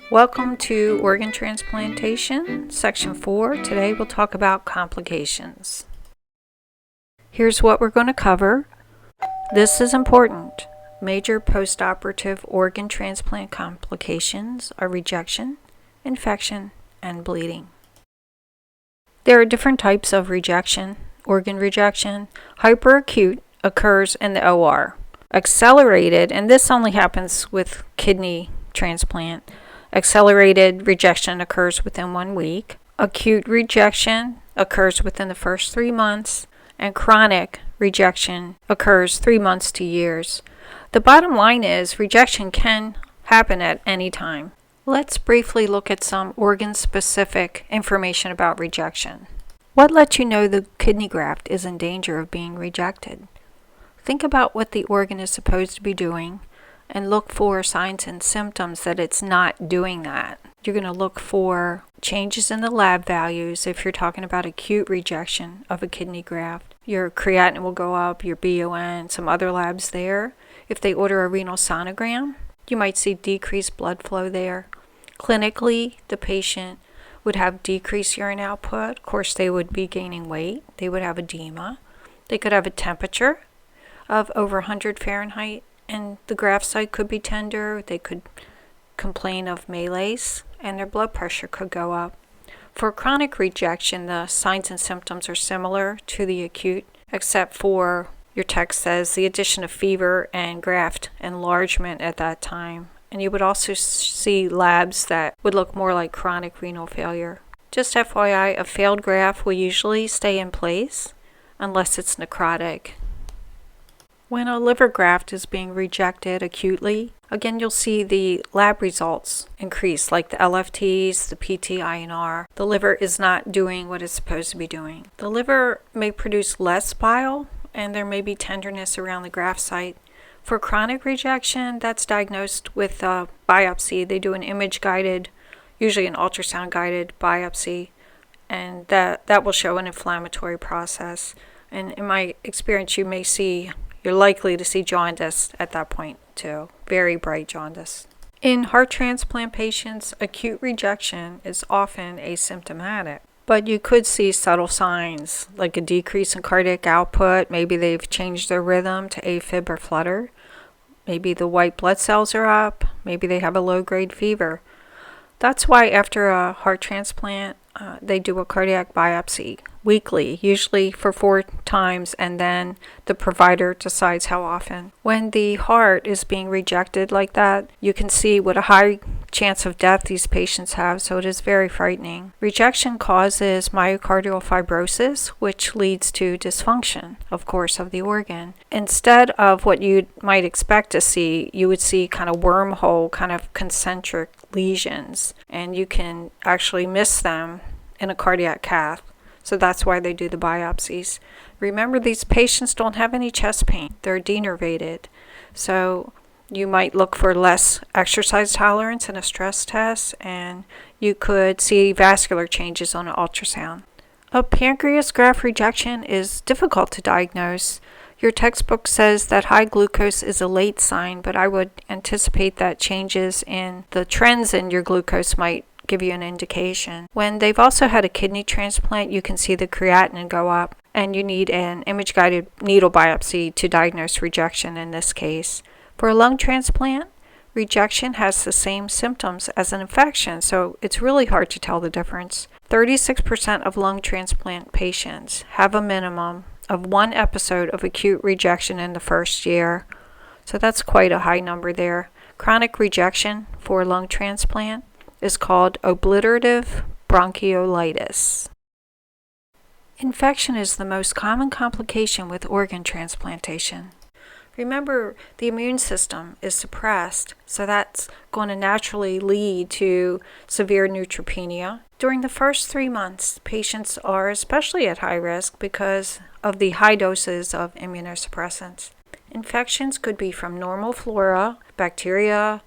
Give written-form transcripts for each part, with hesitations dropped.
Welcome to Organ Transplantation, Section 4. Today we'll talk about complications. Here's what we're going to cover. This is important. Major postoperative organ transplant complications are rejection, infection, and bleeding. There are different types of rejection. Organ rejection, hyperacute, occurs in the OR. Accelerated, and this only happens with kidney transplant. Accelerated rejection occurs within 1 week. Acute rejection occurs within the first 3 months. And chronic rejection occurs 3 months to years. The bottom line is rejection can happen at any time. Let's briefly look at some organ-specific information about rejection. What lets you know the kidney graft is in danger of being rejected? Think about what the organ is supposed to be doing and look for signs and symptoms that it's not doing that. You're going to look for changes in the lab values if you're talking about acute rejection of a kidney graft. Your creatinine will go up, your BUN, some other labs there. If they order a renal sonogram, you might see decreased blood flow there. Clinically, the patient would have decreased urine output. Of course, they would be gaining weight. They would have edema. They could have a temperature of over 100 Fahrenheit, and the graft site could be tender. They could complain of malaise, and their blood pressure could go up. For chronic rejection, the signs and symptoms are similar to the acute, except for your text says the addition of fever and graft enlargement at that time. And you would also see labs that would look more like chronic renal failure. Just FYI, a failed graft will usually stay in place unless it's necrotic. When a liver graft is being rejected acutely, again you'll see the lab results increase, like the LFTs, the PT-INR. The liver is not doing what it's supposed to be doing. The liver may produce less bile, and there may be tenderness around the graft site. For chronic rejection, that's diagnosed with a biopsy. They do an image-guided, usually an ultrasound-guided biopsy, and that will show an inflammatory process. And in my experience, you're likely to see jaundice at that point too, very bright jaundice. In heart transplant patients, acute rejection is often asymptomatic, but you could see subtle signs like a decrease in cardiac output. Maybe they've changed their rhythm to AFib or flutter. Maybe the white blood cells are up. Maybe they have a low-grade fever. That's why after a heart transplant, they do a cardiac biopsy weekly, usually for 4 times, and then the provider decides how often. When the heart is being rejected like that, you can see what a high chance of death these patients have, so it is very frightening. Rejection causes myocardial fibrosis, which leads to dysfunction, of course, of the organ. Instead of what you might expect to see, you would see kind of wormhole, kind of concentric lesions, and you can actually miss them in a cardiac cath. So that's why they do the biopsies. Remember, these patients don't have any chest pain. They're denervated. So you might look for less exercise tolerance in a stress test, and you could see vascular changes on an ultrasound. A pancreas graft rejection is difficult to diagnose. Your textbook says that high glucose is a late sign, but I would anticipate that changes in the trends in your glucose might give you an indication. When they've also had a kidney transplant, you can see the creatinine go up, and you need an image-guided needle biopsy to diagnose rejection in this case. For a lung transplant, rejection has the same symptoms as an infection, so it's really hard to tell the difference. 36% of lung transplant patients have a minimum of 1 episode of acute rejection in the first year, so that's quite a high number there. Chronic rejection for lung transplant is called obliterative bronchiolitis. Infection is the most common complication with organ transplantation. Remember, the immune system is suppressed, so that's going to naturally lead to severe neutropenia. During the first 3 months, patients are especially at high risk because of the high doses of immunosuppressants. Infections could be from normal flora, bacteria,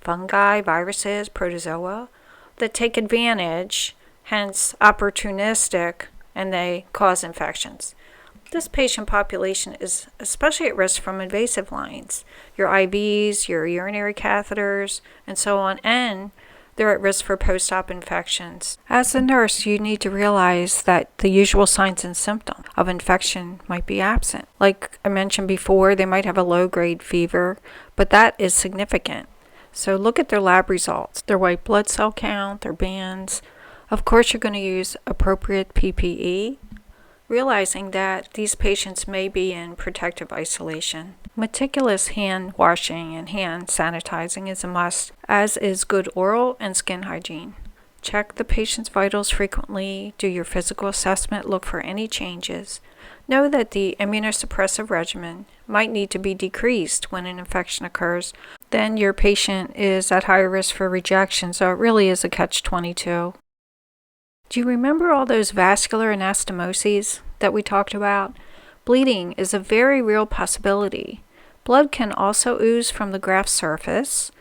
fungi, viruses, protozoa, that take advantage, hence opportunistic, and they cause infections. This patient population is especially at risk from invasive lines, your IVs, your urinary catheters, and so on, and they're at risk for post-op infections. As a nurse, you need to realize that the usual signs and symptoms of infection might be absent. Like I mentioned before, they might have a low-grade fever, but that is significant. So look at their lab results, their white blood cell count, their bands. Of course, you're going to use appropriate PPE, realizing that these patients may be in protective isolation. Meticulous hand washing and hand sanitizing is a must, as is good oral and skin hygiene. Check the patient's vitals frequently, do your physical assessment, look for any changes. Know that the immunosuppressive regimen might need to be decreased when an infection occurs. Then your patient is at higher risk for rejection, so it really is a catch-22. Do you remember all those vascular anastomoses that we talked about? Bleeding is a very real possibility. Blood can also ooze from the graft surface,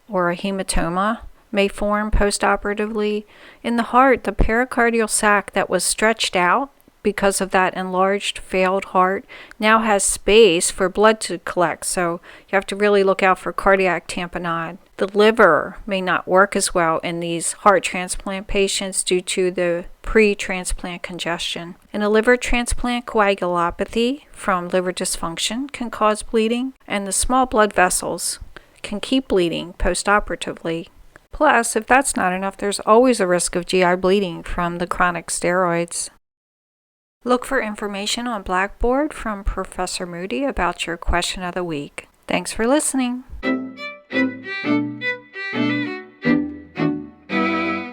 or a hematoma may form postoperatively. In the heart, the pericardial sac that was stretched out because of that enlarged failed heart now has space for blood to collect, so you have to really look out for cardiac tamponade. The liver may not work as well in these heart transplant patients due to the pre-transplant congestion. In a liver transplant, coagulopathy from liver dysfunction can cause bleeding, and the small blood vessels can keep bleeding postoperatively. Plus, if that's not enough, there's always a risk of GI bleeding from the chronic steroids. Look for information on Blackboard from Professor Moody about your question of the week. Thanks for listening.